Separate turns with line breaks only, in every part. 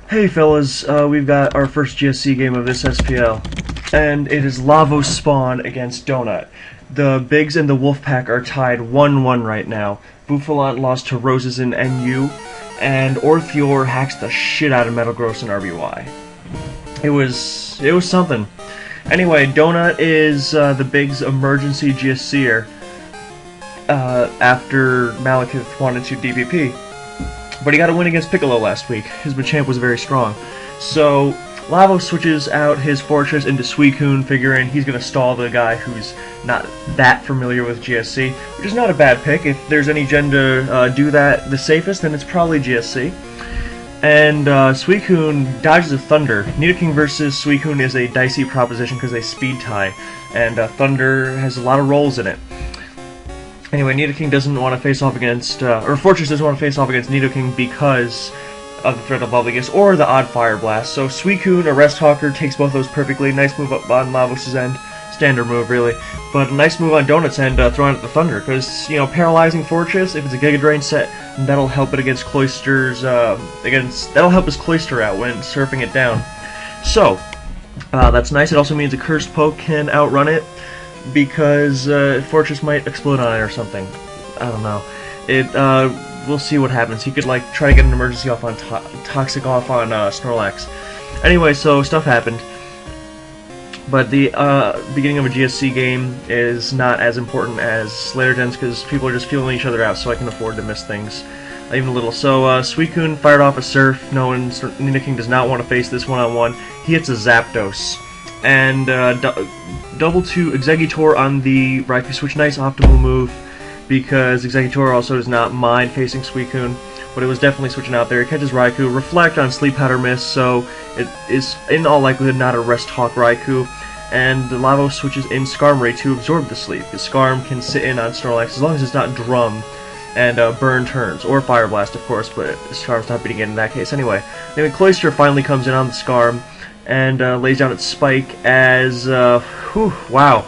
Hey fellas, we've got our first GSC game of this SPL, and it is Lavos spawn against d0nut. The Bigs and the Wolfpack are tied 1-1 right now. Buffalon lost to Roses in NU, and Orthior hacks the shit out of Metagross in RBY. It was something. Anyway, d0nut is the Bigs' emergency GSCer after Malekith wanted to DPP. But he got a win against Piccolo last week. His Machamp was very strong. So, Lavos switches out his Fortress into Suicune, figuring he's going to stall the guy who's not that familiar with GSC, which is not a bad pick. If there's any gen to do that the safest, then it's probably GSC. And Suicune dodges a Thunder. Nidoqueen versus Suicune is a dicey proposition because they speed tie, and Thunder has a lot of rolls in it. Anyway, Nidoqueen doesn't want to face off against, or Fortress doesn't want to face off against Nidoqueen because of the threat of Bubblygus or the odd Fire Blast. So Suicune, a Rest Hawker, takes both those perfectly. Nice move up on Lavos' end. Standard move, really. But a nice move on d0nut's end, throwing at the Thunder. Because, you know, paralyzing Fortress, if it's a Giga Drain set, that'll help it against Cloyster's, that'll help his Cloyster out when surfing it down. So, that's nice. It also means a Cursed Poke can outrun it, because Fortress might explode on it or something. I don't know. We'll see what happens. He could like try to get an emergency off on Toxic off on Snorlax. Anyway, so stuff happened. But the beginning of a GSC game is not as important as later gens because people are just feeling each other out, so I can afford to miss things even a little. So Suicune fired off a Surf, knowing Nidoqueen does not want to face this one-on-one. He hits a Zapdos. And double to Exeggutor on the Raikou switch. Nice optimal move, because Exeggutor also does not mind facing Suicune, but it was definitely switching out there. It catches Raikou, Reflect on Sleep Powder Miss, so it is in all likelihood not a Rest Hawk Raikou, and the Lavos switches in Skarmory to absorb the sleep, because Skarm can sit in on Snorlax as long as it's not Drum and Burn turns, or Fire Blast of course, but Skarm's not beating it in that case anyway. Anyway, Cloyster finally comes in on the Skarm, and lays down its Spike as, wow.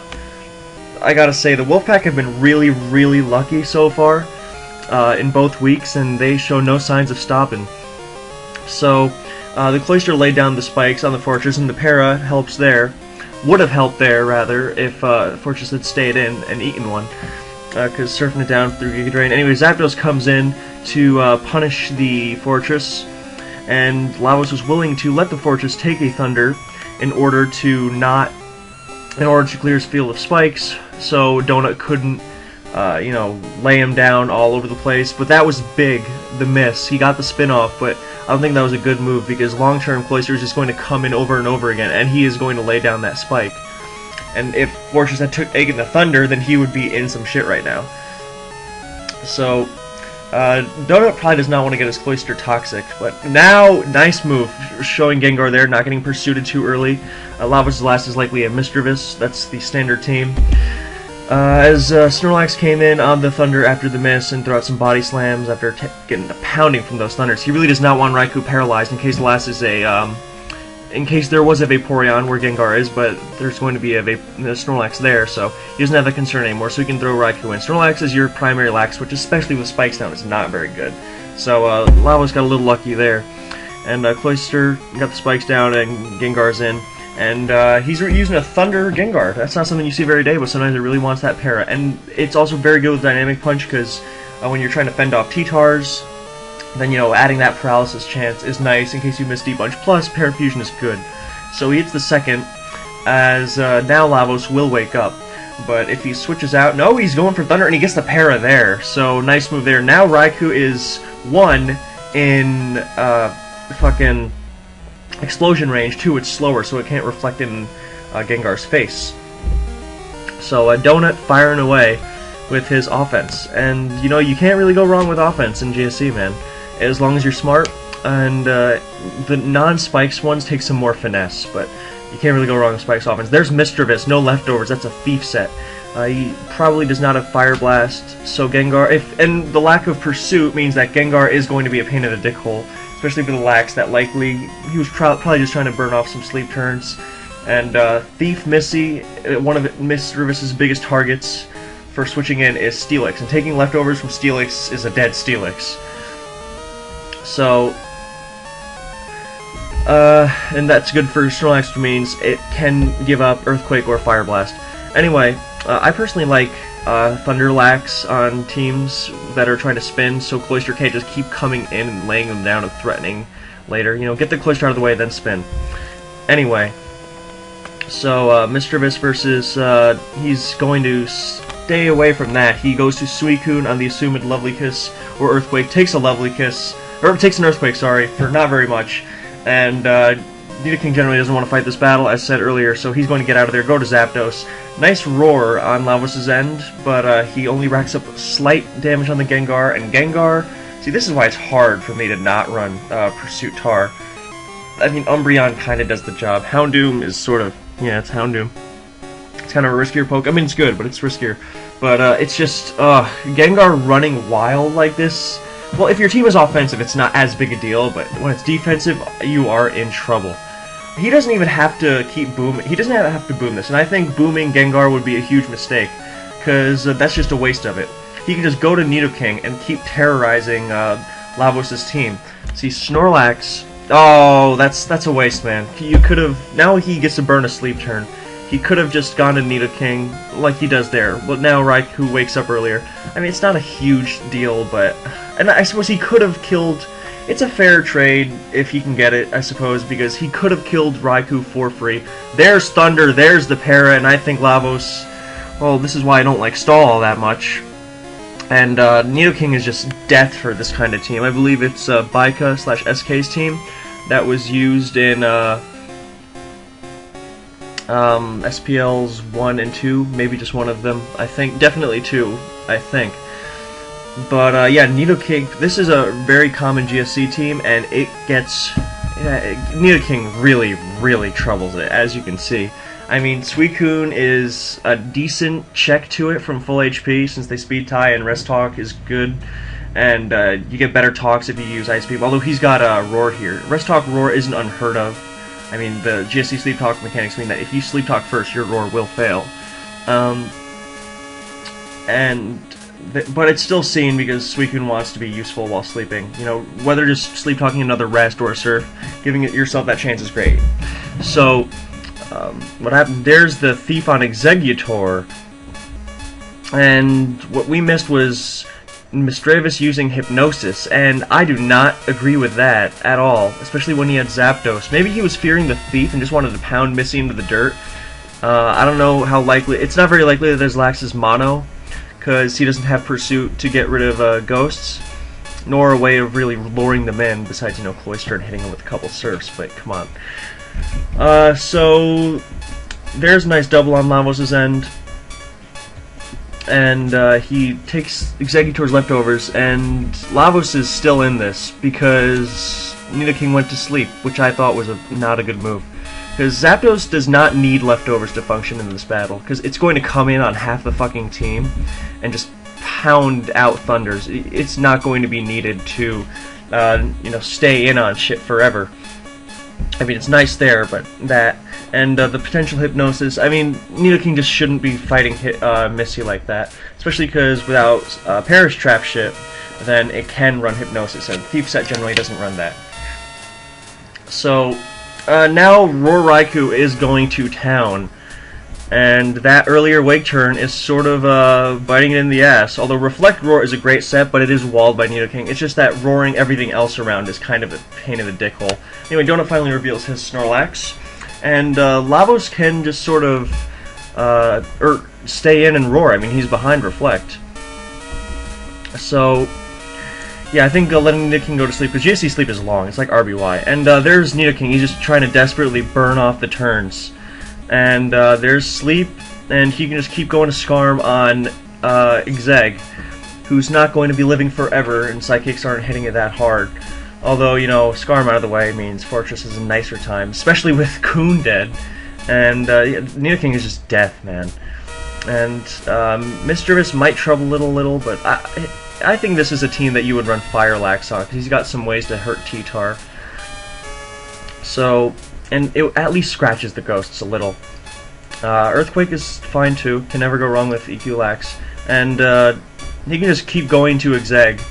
I gotta say, the Wolfpack have been really, really lucky so far in both weeks, and they show no signs of stopping. So, the Cloyster laid down the Spikes on the Fortress, and the Para helps there. Would have helped there, rather, if Fortress had stayed in and eaten one, because surfing it down through Giga Drain. Anyway, Zapdos comes in to punish the Fortress, and Lavos was willing to let the Fortress take a Thunder in order to clear his field of spikes, so d0nut couldn't, you know, lay him down all over the place. But that was big, the miss. He got the spin off, but I don't think that was a good move, because long-term Cloyster is just going to come in over and over again, and he is going to lay down that spike. And if Fortress had taken the Thunder, then he would be in some shit right now. So, d0nut probably does not want to get his Cloyster toxic, but now, nice move, showing Gengar there, not getting pursued too early. Lavos' last is likely a Misdreavus, that's the standard team. As Snorlax came in on the Thunder after the miss and threw out some body slams after getting a pounding from those Thunders. He really does not want Raikou paralyzed in case the last is a, in case there was a Vaporeon where Gengar is, but there's going to be a Snorlax there, so he doesn't have that concern anymore, so he can throw Raikou in. Snorlax is your primary lax, which especially with spikes down is not very good. So Lavos got a little lucky there. And Cloyster got the spikes down and Gengar's in. And he's using a Thunder Gengar. That's not something you see every day, but sometimes it really wants that para. And it's also very good with Dynamic Punch, because when you're trying to fend off T-Tars, then, you know, adding that paralysis chance is nice in case you miss D-Bunch. Plus, Parafusion is good. So he hits the second, as now Lavos will wake up. But if he switches out, no, he's going for Thunder, and he gets the para there. So, nice move there. Now Raikou is 1 in fucking Explosion range. 2, it's slower, so it can't reflect in Gengar's face. So, d0nut firing away with his offense. And, you know, you can't really go wrong with offense in GSC, man. As long as you're smart, and the non-Spikes ones take some more finesse, but you can't really go wrong with Spikes offense. There's Misdreavus, no leftovers, that's a Thief set. He probably does not have Fire Blast, so Gengar, and the lack of Pursuit means that Gengar is going to be a pain in the dick hole, especially for the lax that likely, he was probably just trying to burn off some sleep turns. And Thief Missy, one of Misdreavus' biggest targets for switching in is Steelix, and taking leftovers from Steelix is a dead Steelix. So, And that's good for Snorlax, which means it can give up Earthquake or Fire Blast. Anyway, I personally like Thunderlax on teams that are trying to spin, so Cloyster can't just keep coming in and laying them down and threatening later. You know, get the Cloyster out of the way, then spin. Anyway, so Mischievous versus, he's going to stay away from that. He goes to Suicune on the assumed Lovely Kiss, or Earthquake, takes a Lovely Kiss, or takes an Earthquake, sorry, for not very much. And Nidoking generally doesn't want to fight this battle, as said earlier, so he's going to get out of there, go to Zapdos. Nice roar on Lavos' end, but he only racks up slight damage on the Gengar, and Gengar... See, this is why it's hard for me to not run Pursuit Tar. I mean, Umbreon kind of does the job. Houndoom is sort of... Yeah, it's Houndoom. It's kind of a riskier poke. I mean, it's good, but it's riskier. But it's just... Gengar running wild like this... Well, if your team is offensive, it's not as big a deal, but when it's defensive, you are in trouble. He doesn't even have to keep booming. He doesn't have to boom this, and I think booming Gengar would be a huge mistake, because that's just a waste of it. He can just go to Nidoking and keep terrorizing Lavos' team. See, Snorlax... Oh, that's a waste, man. You could have... Now he gets to burn a sleep turn. He could have just gone to Nidoking like he does there. But now Raikou wakes up earlier. I mean, it's not a huge deal, but... And I suppose he could have killed... It's a fair trade if he can get it, I suppose, because he could have killed Raikou for free. There's Thunder, there's the Para, and I think Lavos... Well, this is why I don't like Stall all that much. And Nidoking is just death for this kind of team. I believe it's Baika/SK's team that was used in... SPLs 1 and 2, maybe just one of them, I think, definitely 2, I think. But, yeah, Nidoking, this is a very common GSC team, and it gets, Nidoking really, really troubles it, as you can see. I mean, Suicune is a decent check to it from full HP, since they speed tie, and Rest Talk is good, and you get better talks if you use Ice Beam, although he's got a Roar here. Rest Talk Roar isn't unheard of. I mean, the GSC Sleep Talk mechanics mean that if you Sleep Talk first, your Roar will fail. But it's still seen because Suicune wants to be useful while sleeping. You know, whether just Sleep Talking another Rest or a Surf, giving yourself that chance is great. So, what happened? There's the Thief on Exeggutor, and what we missed was Mischievous using Hypnosis, and I do not agree with that at all, especially when he had Zapdos. Maybe he was fearing the Thief and just wanted to pound Missy into the dirt. I don't know how likely... It's not very likely that there's Lax's Mono, because he doesn't have Pursuit to get rid of Ghosts, nor a way of really luring them in, besides, you know, Cloyster and hitting them with a couple Surfs, but come on. So, there's a nice double on Lavos' end. And he takes Exeggutor's leftovers, and Lavos is still in this because Nidoking went to sleep, which I thought was not a good move. Because Zapdos does not need leftovers to function in this battle, because it's going to come in on half the fucking team and just pound out Thunders. It's not going to be needed to, you know, stay in on shit forever. I mean, it's nice there, but that... And the potential Hypnosis, I mean, Nidoking just shouldn't be fighting Missy like that. Especially because without Perish Trap shit, then it can run Hypnosis, and Thief Set generally doesn't run that. So, now Roar Raikou is going to town. And that earlier Wake Turn is sort of biting it in the ass. Although Reflect Roar is a great set, but it is walled by Nidoking. It's just that roaring everything else around is kind of a pain in the dickhole. Anyway, d0nut finally reveals his Snorlax. And Lavos can just sort of stay in and roar. I mean, he's behind Reflect. So, yeah, I think letting Nidoking go to sleep, because GSC sleep is long. It's like RBY. And there's Nidoking. He's just trying to desperately burn off the turns. And there's Sleep, and he can just keep going to Scarm on Exeg, who's not going to be living forever, and Psychics aren't hitting it that hard. Although, you know, Scarm out of the way means Fortress is a nicer time, especially with Coon dead. And Nidoking is just death, man. And Mischievous might trouble it a little, but I think this is a team that you would run Firelax on, because he's got some ways to hurt T-Tar. So, and it at least scratches the Ghosts a little. Earthquake is fine too, can never go wrong with EQ Lax. And he can just keep going to Exeg,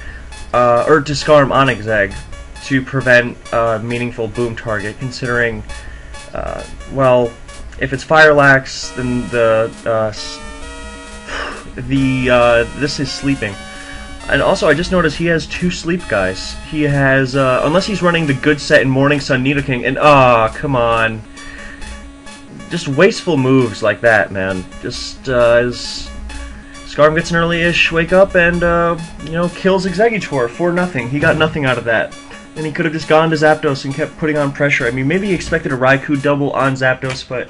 or to Scarm on Exeg, to prevent a meaningful boom target, considering, well, if it's Firelax, then this is sleeping. And also, I just noticed he has 2 sleep guys. He has, unless he's running the good set in Morning Sun Nidoking, and, come on. Just wasteful moves like that, man. Just, as Scarm gets an early-ish wake up and, you know, kills Exeggutor for nothing. He got nothing out of that. And he could have just gone to Zapdos and kept putting on pressure. I mean, maybe he expected a Raikou double on Zapdos, but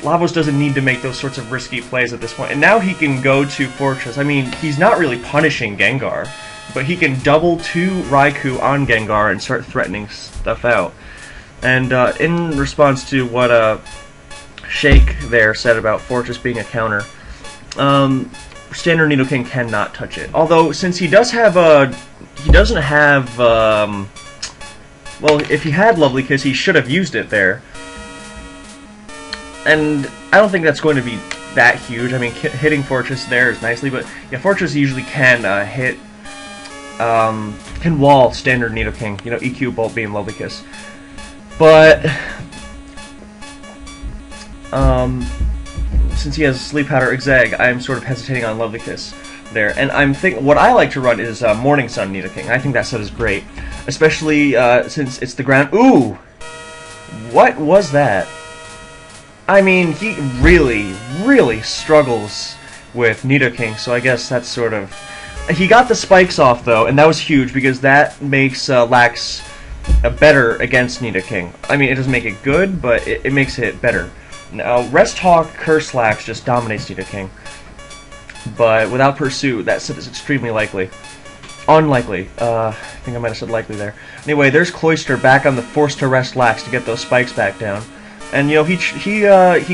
Lavos doesn't need to make those sorts of risky plays at this point. And now he can go to Fortress. I mean, he's not really punishing Gengar, but he can double 2 Raikou on Gengar and start threatening stuff out. And in response to what Shake there said about Fortress being a counter, Standard Nidoking cannot touch it. Although, since he does have he doesn't have, well, if he had Lovely Kiss, he should have used it there. And I don't think that's going to be that huge. I mean, hitting Fortress there is nicely, but yeah, Fortress usually can hit, can wall Standard Nidoking, you know, EQ, Bolt Beam, Lovely Kiss. But, since he has Sleep Powder Exeg, I'm sort of hesitating on Lovely Kiss there. And I'm thinking, what I like to run is Morning Sun Nidoking. I think that set is great, especially since it's the ground. Ooh! What was that? I mean, he really, really struggles with Nidoking, so I guess that's sort of... He got the spikes off, though, and that was huge, because that makes Lax better against Nidoking. I mean, it doesn't make it good, but it makes it better. Now, Rest Hawk Curse Lax just dominates Nidoking, but without Pursuit, that set is extremely likely. Unlikely. I think I might have said likely there. Anyway, there's Cloyster back on the Forced to Rest Lax to get those spikes back down. And, you know, he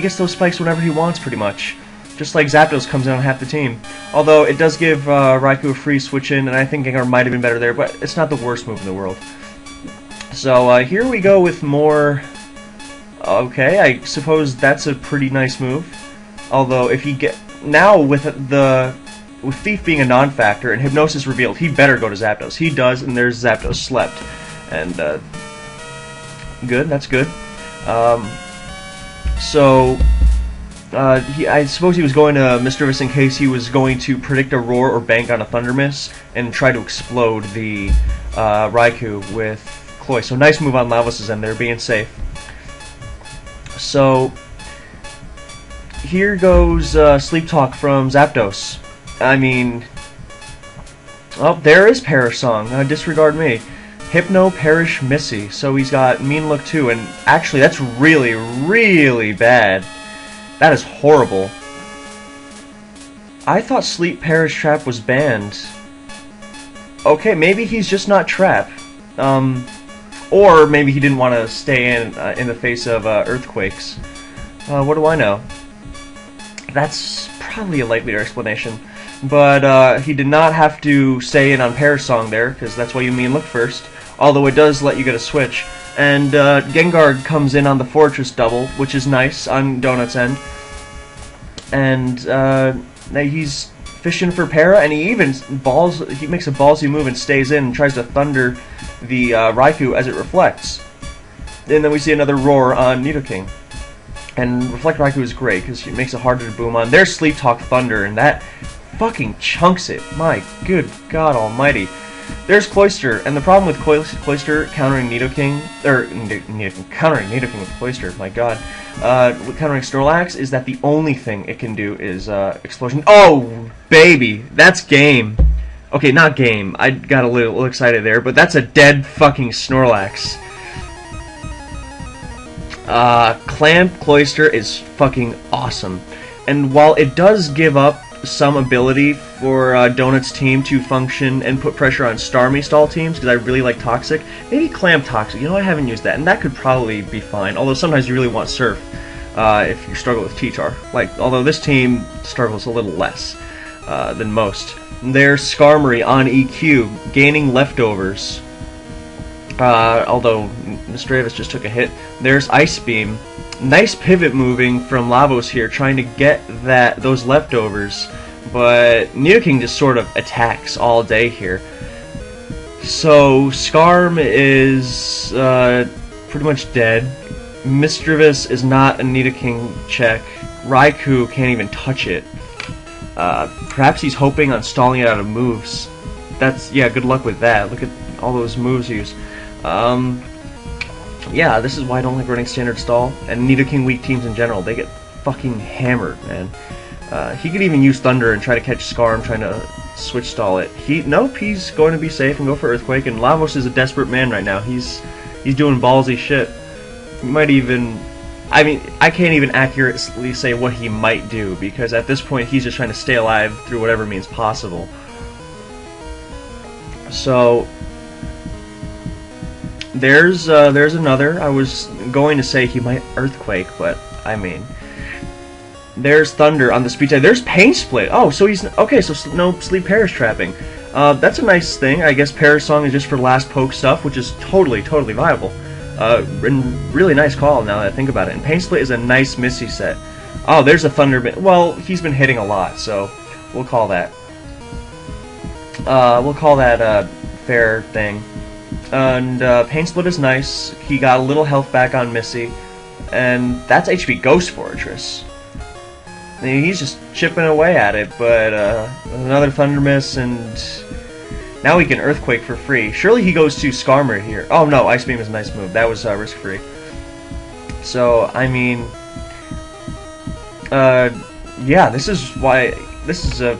gets those spikes whenever he wants, pretty much. Just like Zapdos comes in on half the team. Although, it does give Raikou a free switch in, and I think Gengar might have been better there, but it's not the worst move in the world. So, here we go with more... Okay, I suppose that's a pretty nice move. Although, if he get... Now, with Thief being a non-factor and Hypnosis revealed, he better go to Zapdos. He does, and there's Zapdos slept. And, good, that's good. I suppose he was going to Misdreavus in case he was going to predict a Roar or bank on a Thunder Miss and try to explode the Raikou with Cloy. So nice move on Lavos' end there, being safe. So here goes Sleep Talk from Zapdos. I mean, oh, there is Perish Song. Disregard me. Hypno, Perish, Missy. So he's got Mean Look too, and actually that's really, really bad. That is horrible. I thought Sleep Perish Trap was banned. Okay, maybe he's just not Trap. Or maybe he didn't want to stay in the face of earthquakes. What do I know? That's probably a likelier explanation. But he did not have to stay in on Perish Song there, because that's why you Mean Look first. Although it does let you get a switch. And Gengar comes in on the Fortress double, which is nice on d0nut's end. And he's fishing for Para, and he even he makes a ballsy move and stays in and tries to Thunder the Raikou as it reflects. And then we see another Roar on Nidoking. And Reflect Raikou is great, because it makes it harder to boom on. There's Sleep Talk Thunder, and that fucking chunks it. My good God almighty. There's Cloyster, and the problem with Cloyster countering Nidoking, or countering Nidoking with Cloyster, my god, countering Snorlax, is that the only thing it can do is Explosion. Oh, baby, that's game. Okay, not game, I got a little excited there, but that's a dead fucking Snorlax. Clamp Cloyster is fucking awesome, and while it does give up some ability for d0nut's team to function and put pressure on Starmie stall teams, because I really like Toxic. Maybe Clamp Toxic, you know, I haven't used that, and that could probably be fine, although sometimes you really want Surf if you struggle with T-Tar. Although this team struggles a little less than most. There's Skarmory on EQ, gaining leftovers, although Misdreavus just took a hit. There's Ice Beam. Nice pivot moving from Lavos here, trying to get those leftovers, but Nidoking just sort of attacks all day here. So Skarm is pretty much dead. Misdreavus is not a Nidoking check. Raikou can't even touch it. Perhaps he's hoping on stalling it out of moves. Yeah, good luck with that. Look at all those moves used. Yeah, this is why I don't like running standard stall. And Nidoking weak teams in general, they get fucking hammered, man. He could even use Thunder and try to catch Skarm, trying to switch stall it. Nope, he's going to be safe and go for Earthquake, and Lavos is a desperate man right now. He's doing ballsy shit. He might even... I mean, I can't even accurately say what he might do, because at this point he's just trying to stay alive through whatever means possible. So... There's another. I was going to say he might Earthquake, but, I mean... There's Thunder on the speed type. There's Pain Split. Oh, so he's... Okay, so no Sleep Perish Trapping. That's a nice thing. I guess Perish Song is just for last poke stuff, which is totally viable. And really nice call now that I think about it. And Pain Split is a nice Missy set. Oh, there's a Thunder... Well, he's been hitting a lot, so we'll call that. Fair thing. And Pain Split is nice. He got a little health back on Missy. And that's HP Ghost Fortress. I mean, he's just chipping away at it, but another Thunder Miss, and now he can Earthquake for free. Surely he goes to Skarmory here. Oh no, Ice Beam is a nice move. That was risk-free. So, I mean... yeah, this is a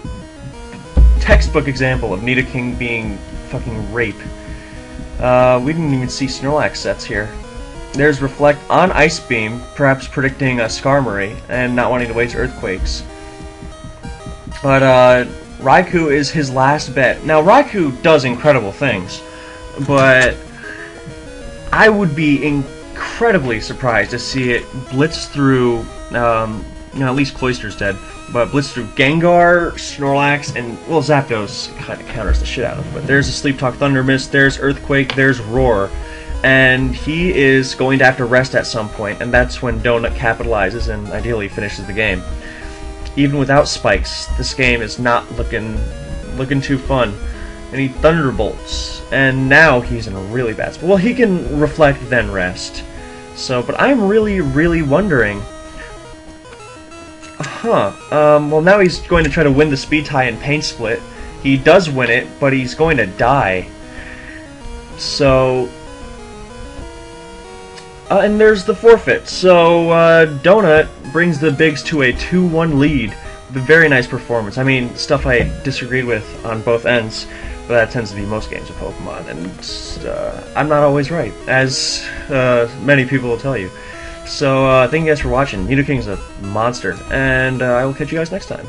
textbook example of Nidoking being fucking rape. We didn't even see Snorlax sets here. There's Reflect on Ice Beam, perhaps predicting a Skarmory, and not wanting to waste Earthquakes. But, Raikou is his last bet. Now, Raikou does incredible things, but I would be incredibly surprised to see it blitz through, at least Cloyster's dead, but blitz through Gengar, Snorlax, and, well, Zapdos kind of counters the shit out of it. But there's a Sleep Talk Thunder Mist, there's Earthquake, there's Roar. And he is going to have to rest at some point, and that's when d0nut capitalizes and ideally finishes the game. Even without spikes, this game is not looking too fun. And he Thunderbolts, and now he's in a really bad spot. Well, he can Reflect then rest. So, but I'm really wondering. Well, now he's going to try to win the speed tie and Pain Split. He does win it, but he's going to die. So. And there's the forfeit. So, d0nut brings the Bigs to a 2-1 lead with a very nice performance. I mean, stuff I disagreed with on both ends, but that tends to be most games of Pokemon, and I'm not always right, as many people will tell you. So, thank you guys for watching. Nidokeen's a monster, and I will catch you guys next time.